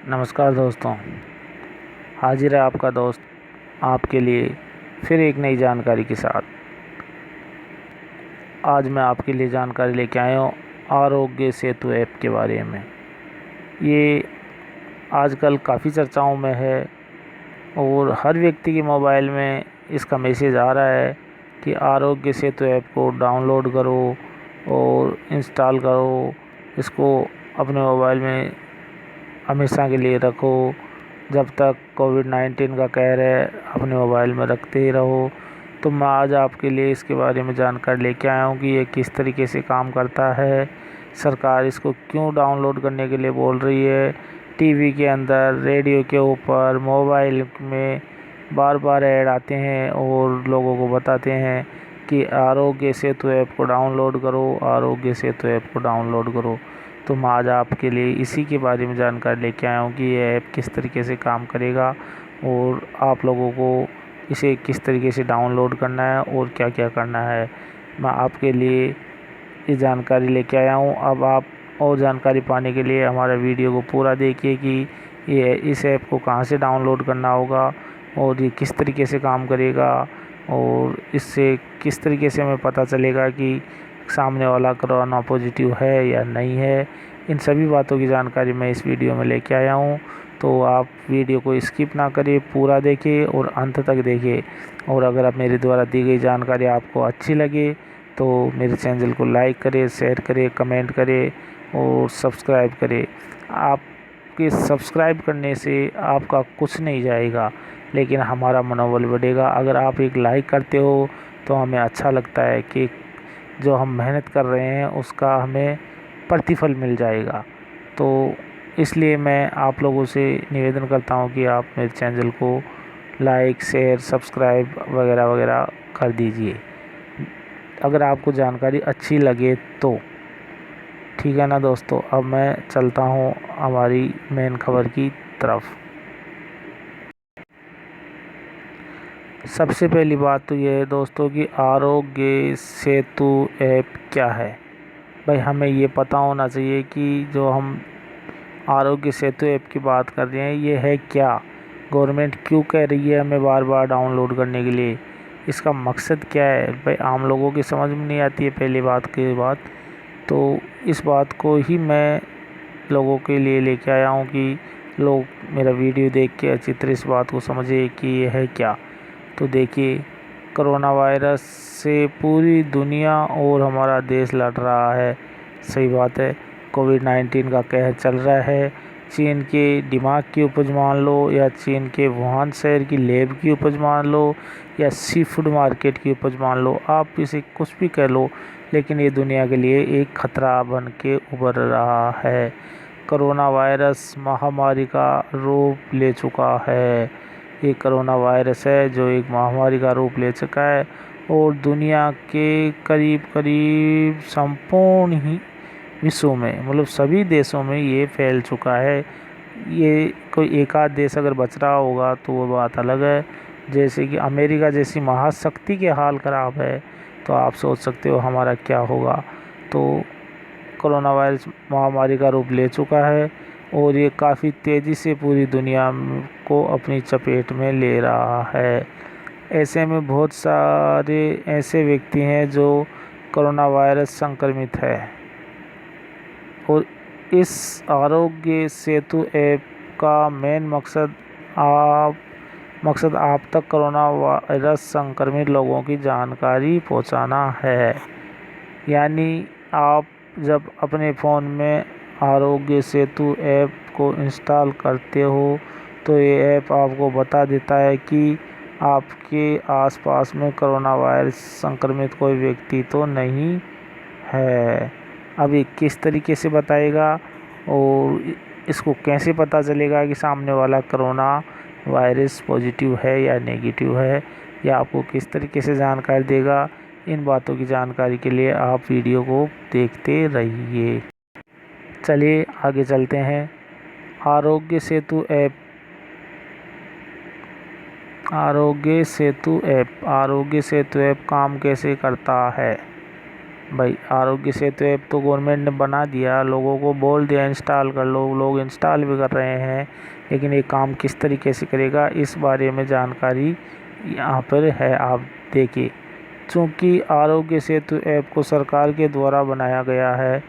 नमस्कार दोस्तों, हाजिर है आपका दोस्त आपके लिए फिर एक नई जानकारी के साथ। आज मैं आपके लिए जानकारी लेके आया हूँ आरोग्य सेतु ऐप के बारे में। ये आजकल काफ़ी चर्चाओं में है और हर व्यक्ति के मोबाइल में इसका मैसेज आ रहा है कि आरोग्य सेतु ऐप को डाउनलोड करो और इंस्टॉल करो, इसको अपने मोबाइल में हमेशा के लिए रखो, जब तक कोविड-19 का कहर है अपने मोबाइल में रखते ही रहो। तो मैं आज आपके लिए इसके बारे में जानकारी लेके आया हूँ कि ये किस तरीके से काम करता है, सरकार इसको क्यों डाउनलोड करने के लिए बोल रही है। टीवी के अंदर, रेडियो के ऊपर, मोबाइल में बार बार ऐड आते हैं और लोगों को बताते हैं कि आरोग्य सेतु ऐप को डाउनलोड करो, आरोग्य सेतु ऐप को डाउनलोड करो। तो मैं आज आपके लिए इसी के बारे में जानकारी लेके आया हूँ कि ये ऐप किस तरीके से काम करेगा और आप लोगों को इसे किस तरीके से डाउनलोड करना है और क्या क्या करना है। मैं आपके लिए ये जानकारी लेके आया हूँ। अब आप और जानकारी पाने के लिए हमारे वीडियो को पूरा देखिए कि ये इस ऐप को कहाँ से डाउनलोड करना होगा और ये किस तरीके से काम करेगा और इससे किस तरीके से हमें पता चलेगा कि सामने वाला कोरोना पॉजिटिव है या नहीं है। इन सभी बातों की जानकारी मैं इस वीडियो में लेके आया हूँ। तो आप वीडियो को स्किप ना करें, पूरा देखें और अंत तक देखें। और अगर आप मेरे द्वारा दी गई जानकारी आपको अच्छी लगे तो मेरे चैनल को लाइक करें, शेयर करें, कमेंट करें और सब्सक्राइब करें। आपके सब्सक्राइब करने से आपका कुछ नहीं जाएगा, लेकिन हमारा मनोबल बढ़ेगा। अगर आप एक लाइक करते हो तो हमें अच्छा लगता है कि जो हम मेहनत कर रहे हैं उसका हमें प्रतिफल मिल जाएगा। तो इसलिए मैं आप लोगों से निवेदन करता हूं कि आप मेरे चैनल को लाइक, शेयर, सब्सक्राइब वगैरह वगैरह कर दीजिए, अगर आपको जानकारी अच्छी लगे तो। ठीक है ना दोस्तों, अब मैं चलता हूं हमारी मेन खबर की तरफ। सबसे पहली बात तो ये है दोस्तों कि आरोग्य सेतु ऐप क्या है। भाई हमें ये पता होना चाहिए कि जो हम आरोग्य सेतु ऐप की बात कर रहे हैं ये है क्या, गवर्नमेंट क्यों कह रही है हमें बार बार डाउनलोड करने के लिए, इसका मकसद क्या है। भाई आम लोगों की समझ में नहीं आती है पहली बात की बात। तो इस बात को ही मैं लोगों के लिए लेके आया हूँ कि लोग मेरा वीडियो देख के अच्छी तरह इस बात को समझे कि ये है क्या। तो देखिए, कोरोना वायरस से पूरी दुनिया और हमारा देश लड़ रहा है। सही बात है, कोविड-19 का कहर चल रहा है। चीन के दिमाग की उपज मान लो या चीन के वुहान शहर की लैब की उपज मान लो या सी फूड मार्केट की उपज मान लो, आप इसे कुछ भी कह लो, लेकिन ये दुनिया के लिए एक खतरा बन के उभर रहा है। कोरोना वायरस महामारी का रूप ले चुका है। ये कोरोना वायरस है जो एक महामारी का रूप ले चुका है और दुनिया के करीब करीब संपूर्ण ही विश्व में, मतलब सभी देशों में ये फैल चुका है। ये कोई एक आध देश अगर बच रहा होगा तो वो बात अलग है। जैसे कि अमेरिका जैसी महाशक्ति के हाल ख़राब है, तो आप सोच सकते हो हमारा क्या होगा। तो कोरोना वायरस महामारी का रूप ले चुका है और ये काफ़ी तेज़ी से पूरी दुनिया को अपनी चपेट में ले रहा है। ऐसे में बहुत सारे ऐसे व्यक्ति हैं जो कोरोना वायरस संक्रमित है और इस आरोग्य सेतु ऐप का मेन मकसद आप तक कोरोना वायरस संक्रमित लोगों की जानकारी पहुंचाना है। यानी आप जब अपने फ़ोन में आरोग्य सेतु ऐप को इंस्टॉल करते हो तो ये ऐप आपको बता देता है कि आपके आसपास में कोरोना वायरस संक्रमित कोई व्यक्ति तो नहीं है। अब ये किस तरीके से बताएगा और इसको कैसे पता चलेगा कि सामने वाला कोरोना वायरस पॉजिटिव है या नेगेटिव है, या आपको किस तरीके से जानकारी देगा, इन बातों की जानकारी के लिए आप वीडियो को देखते रहिए। चलिए आगे चलते हैं। आरोग्य सेतु ऐप आरोग्य सेतु ऐप काम कैसे करता है। भाई आरोग्य सेतु ऐप तो गवर्नमेंट ने बना दिया, लोगों को बोल दिया इंस्टॉल कर लो, लोग इंस्टॉल भी कर रहे हैं, लेकिन ये काम किस तरीके से करेगा इस बारे में जानकारी यहाँ पर है। आप देखिए, चूँकि आरोग्य सेतु ऐप को सरकार के द्वारा बनाया गया है,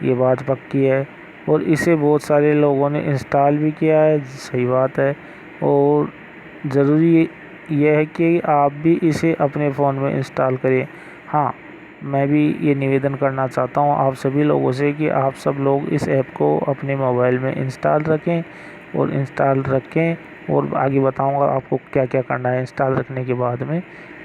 ये बात पक्की है, और इसे बहुत सारे लोगों ने इंस्टॉल भी किया है, सही बात है। और ज़रूरी यह है कि आप भी इसे अपने फ़ोन में इंस्टॉल करें। हाँ, मैं भी ये निवेदन करना चाहता हूँ आप सभी लोगों से कि आप सब लोग इस ऐप को अपने मोबाइल में इंस्टॉल रखें और इंस्टॉल रखें, और आगे बताऊँगा आपको क्या क्या करना है इंस्टॉल रखने के बाद में।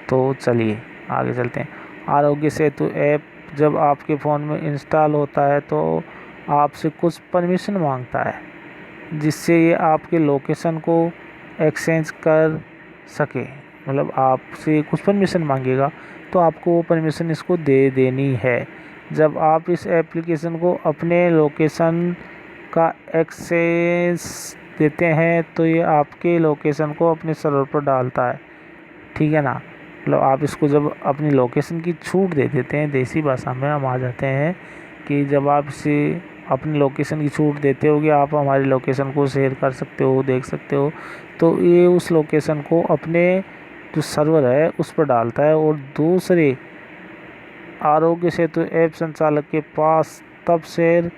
तो चलिए आगे चलते हैं। आरोग्य सेतु ऐप जब आपके फ़ोन में इंस्टॉल होता है तो आपसे कुछ परमिशन मांगता है, जिससे ये आपके लोकेशन को एक्सचेंज कर सके। मतलब आपसे कुछ परमिशन मांगेगा तो आपको वो परमिशन इसको दे देनी है। जब आप इस एप्लीकेशन को अपने लोकेशन का एक्सेस देते हैं तो ये आपके लोकेशन को अपने सर्वर पर डालता है, ठीक है ना। मतलब आप इसको जब अपनी लोकेशन की छूट दे देते हैं, देसी भाषा में हम आ जाते हैं कि जब आप इसे अपनी लोकेशन की छूट देते हो कि आप हमारी लोकेशन को शेयर कर सकते हो, देख सकते हो, तो ये उस लोकेशन को अपने जो सर्वर है उस पर डालता है और दूसरे आरोग्य सेतु ऐप संचालक के पास तब शेयर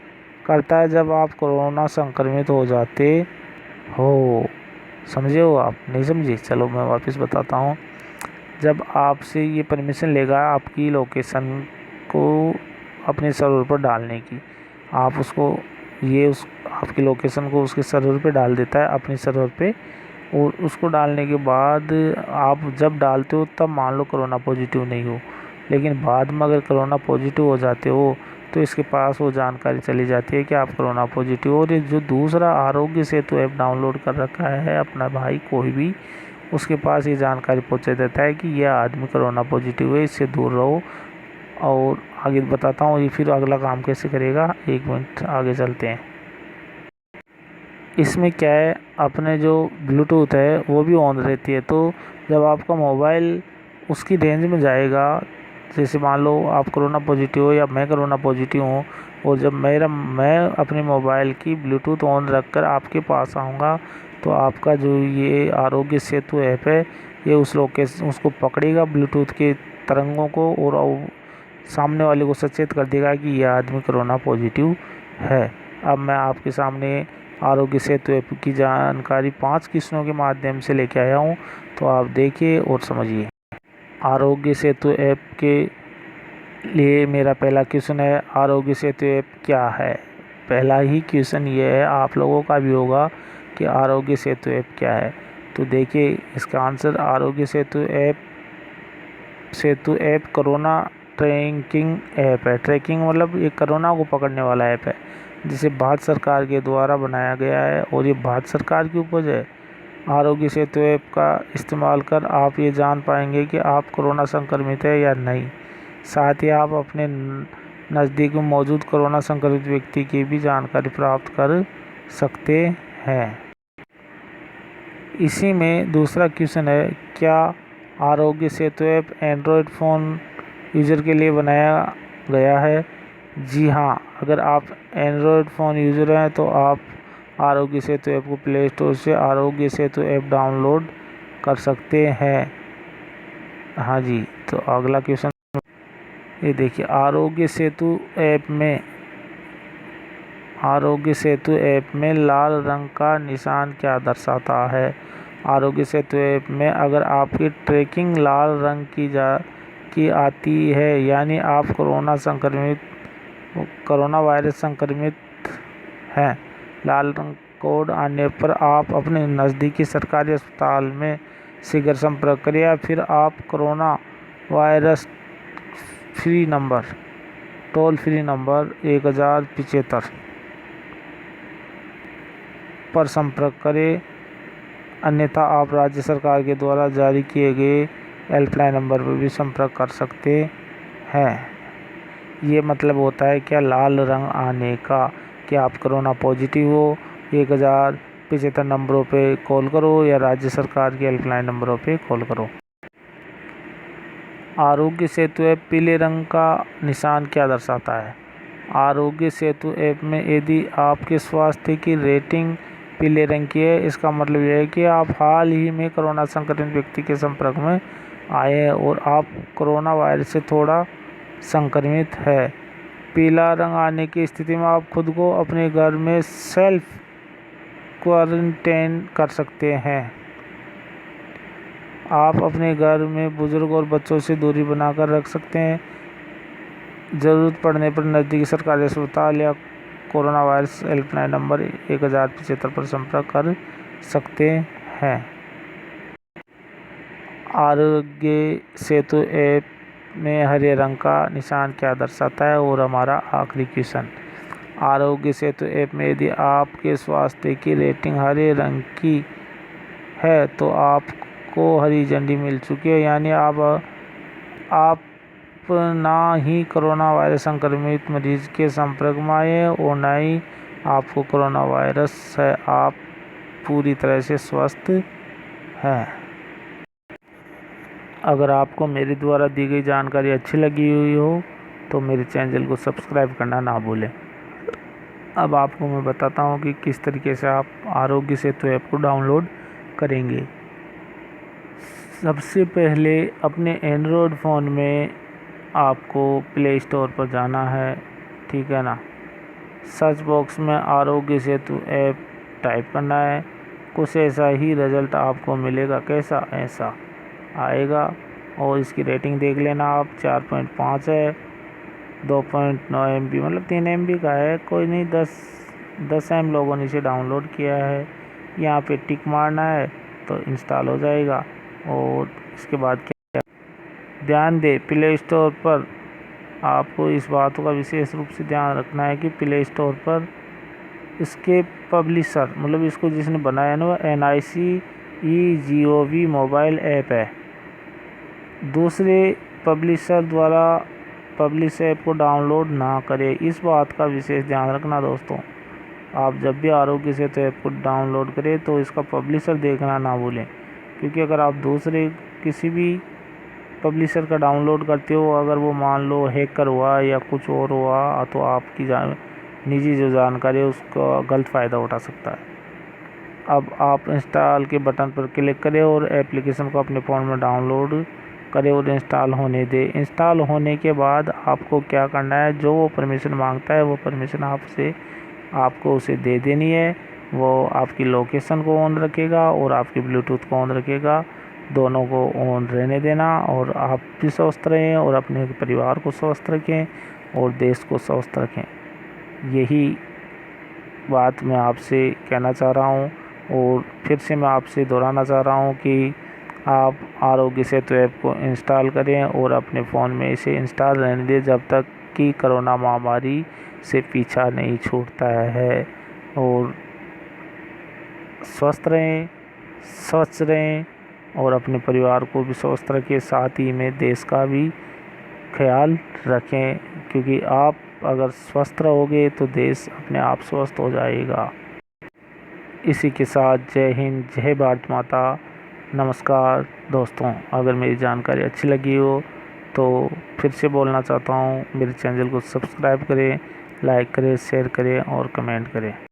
करता है जब आप कोरोना संक्रमित हो जाते हो। समझे हो आप? नहीं समझे? चलो मैं वापस बताता हूँ। जब आपसे ये परमिशन लेगा आपकी लोकेशन को अपने सर्वर पर डालने की, आप उसको उस आपकी लोकेशन को उसके सर्वर पे डाल देता है, अपने सर्वर पे। और उसको डालने के बाद आप जब डालते हो तब मान लो कोरोना पॉजिटिव नहीं हो, लेकिन बाद में अगर कोरोना पॉजिटिव हो जाते हो तो इसके पास वो जानकारी चली जाती है कि आप कोरोना पॉजिटिव हो। और ये जो दूसरा आरोग्य सेतु ऐप डाउनलोड कर रखा है अपना भाई कोई भी, उसके पास ये जानकारी पहुँचा देता है कि यह आदमी कोरोना पॉजिटिव है, इससे दूर रहो। और आगे बताता हूँ ये फिर अगला काम कैसे करेगा, 1 मिनट आगे चलते हैं। इसमें क्या है, अपने जो ब्लूटूथ है वो भी ऑन रहती है, तो जब आपका मोबाइल उसकी रेंज में जाएगा, जैसे मान लो आप कोरोना पॉजिटिव हो या मैं कोरोना पॉजिटिव हूँ, और जब मैं अपने मोबाइल की ब्लूटूथ ऑन रखकर आपके पास आऊँगा तो आपका जो ये आरोग्य सेतु ऐप है ये उस लोकेशन उसको पकड़ेगा, ब्लूटूथ के तरंगों को, और सामने वाले को सचेत कर देगा कि यह आदमी कोरोना पॉजिटिव है। अब मैं आपके सामने आरोग्य सेतु ऐप की जानकारी 5 किस्मों के माध्यम से लेके आया हूँ, तो आप देखिए और समझिए। आरोग्य सेतु ऐप के लिए मेरा पहला क्वेश्चन है, आरोग्य सेतु ऐप क्या है। पहला ही क्वेश्चन ये है, आप लोगों का भी होगा कि आरोग्य सेतु ऐप क्या है। तो देखिए इसका answer, Aarogya Setu app corona tracking app है। ट्रैकिंग मतलब ये कोरोना को पकड़ने वाला ऐप है, जिसे भारत सरकार के द्वारा बनाया गया है और ये भारत सरकार की उपज है। आरोग्य सेतु ऐप का इस्तेमाल कर आप ये जान पाएंगे कि आप कोरोना संक्रमित है या नहीं। साथ ही आप अपने नज़दीक में मौजूद कोरोना संक्रमित व्यक्ति की भी जानकारी प्राप्त कर सकते हैं। इसी में दूसरा क्वेश्चन है, क्या Aarogya Setu app Android phone user के लिए बनाया गया है। जी हाँ, अगर आप एंड्रॉयड फ़ोन यूज़र हैं तो आप आरोग्य सेतु ऐप को प्ले स्टोर से आरोग्य सेतु ऐप डाउनलोड कर सकते हैं। हाँ जी, तो अगला क्वेश्चन ये देखिए, आरोग्य सेतु ऐप में लाल रंग का निशान क्या दर्शाता है। आरोग्य सेतु ऐप में अगर आपकी ट्रैकिंग लाल रंग की आती है, यानी आप कोरोना वायरस संक्रमित हैं। लाल रंग कोड आने पर आप अपने नज़दीकी सरकारी अस्पताल में शीघ्र संपर्क करें, या फिर आप corona virus toll free number 1075 पर संपर्क करें। अन्यथा आप राज्य सरकार के द्वारा जारी किए गए हेल्पलाइन नंबर पर भी संपर्क कर सकते हैं। ये मतलब होता है क्या लाल रंग आने का, कि आप कोरोना पॉजिटिव हो, 1075 नंबरों पे कॉल करो या राज्य सरकार के हेल्पलाइन नंबरों पे कॉल करो। आरोग्य सेतु ऐप पीले रंग का निशान क्या दर्शाता है? आरोग्य सेतु ऐप में यदि आपके स्वास्थ्य की रेटिंग पीले रंग की है, इसका मतलब यह है कि आप हाल ही में कोरोना संक्रमित व्यक्ति के संपर्क में आए हैं और आप कोरोना वायरस से थोड़ा संक्रमित है। पीला रंग आने की स्थिति में आप खुद को अपने घर में सेल्फ क्वारंटाइन कर सकते हैं। आप अपने घर में बुजुर्ग और बच्चों से दूरी बनाकर रख सकते हैं। ज़रूरत पड़ने पर नज़दीकी सरकारी अस्पताल या कोरोना वायरस हेल्पलाइन नंबर 1075 पर संपर्क कर सकते हैं। आरोग्य सेतु ऐप में हरे रंग का निशान क्या दर्शाता है? और हमारा आखिरी क्वेश्चन, आरोग्य सेतु ऐप में यदि आपके स्वास्थ्य की रेटिंग हरे रंग की है तो आपको हरी झंडी मिल चुकी है, यानी आप ना ही कोरोना वायरस संक्रमित मरीज के संपर्क में आए हैं और ना ही आपको कोरोना वायरस है। आप पूरी तरह से स्वस्थ हैं। अगर आपको मेरे द्वारा दी गई जानकारी अच्छी लगी हुई हो तो मेरे चैनल को सब्सक्राइब करना ना भूलें। अब आपको मैं बताता हूँ कि किस तरीके से आप आरोग्य सेतु ऐप को डाउनलोड करेंगे। सबसे पहले अपने एंड्रॉयड फ़ोन में आपको प्ले स्टोर पर जाना है, ठीक है ना। सर्च बॉक्स में आरोग्य सेतु ऐप टाइप करना है। कुछ ऐसा ही रिज़ल्ट आपको मिलेगा। कैसा? ऐसा आएगा। और इसकी रेटिंग देख लेना आप, 4.5 है, 2.9 MB मतलब 3 MB का है। कोई नहीं, 10 M लोगों ने इसे डाउनलोड किया है। यहाँ पे टिक मारना है तो इंस्टॉल हो जाएगा। और इसके बाद क्या, ध्यान दें, प्ले स्टोर पर आपको इस बात का विशेष रूप से ध्यान रखना है कि प्ले स्टोर पर इसके पब्लिशर मतलब इसको जिसने बनाया ना वो NICEGOV मोबाइल ऐप है। दूसरे पब्लिशर द्वारा पब्लिश ऐप को डाउनलोड ना करें, इस बात का विशेष ध्यान रखना दोस्तों। आप जब भी आरोग्य सेतु ऐप को डाउनलोड करें तो इसका पब्लिशर देखना ना भूलें, क्योंकि अगर आप दूसरे किसी भी पब्लिशर का डाउनलोड करते हो, अगर वो मान लो हैकर हुआ या कुछ और हुआ तो आपकी निजी जो जानकारी है उसका गलत फ़ायदा उठा सकता है। अब आप इंस्टॉल के बटन पर क्लिक करें और एप्लीकेशन को अपने फ़ोन में डाउनलोड करें और इंस्टॉल होने दें। इंस्टॉल होने के बाद आपको क्या करना है, जो वो परमिशन मांगता है वो परमिशन आपको उसे दे देनी है। वो आपकी लोकेशन को ऑन रखेगा और आपकी ब्लूटूथ को ऑन रखेगा, दोनों को ऑन रहने देना। और आप भी स्वस्थ रहें और अपने परिवार को स्वस्थ रखें और देश को स्वस्थ रखें। यही बात मैं आपसे कहना चाह रहा हूँ और फिर से मैं आपसे दोहराना चाह रहा हूँ कि आप आरोग्य सेतु ऐप को इंस्टॉल करें और अपने फ़ोन में इसे इंस्टॉल रहने दें जब तक कि कोरोना महामारी से पीछा नहीं छूटता है। और स्वस्थ रहें, स्वच्छ रहें और अपने परिवार को भी स्वस्थ रखें, साथ ही में देश का भी ख्याल रखें, क्योंकि आप अगर स्वस्थ रहोगे तो देश अपने आप स्वस्थ हो जाएगा। इसी के साथ जय हिंद, जय भारत माता, नमस्कार दोस्तों। अगर मेरी जानकारी अच्छी लगी हो तो फिर से बोलना चाहता हूँ, मेरे चैनल को सब्सक्राइब करें, लाइक करें, शेयर करें और कमेंट करें।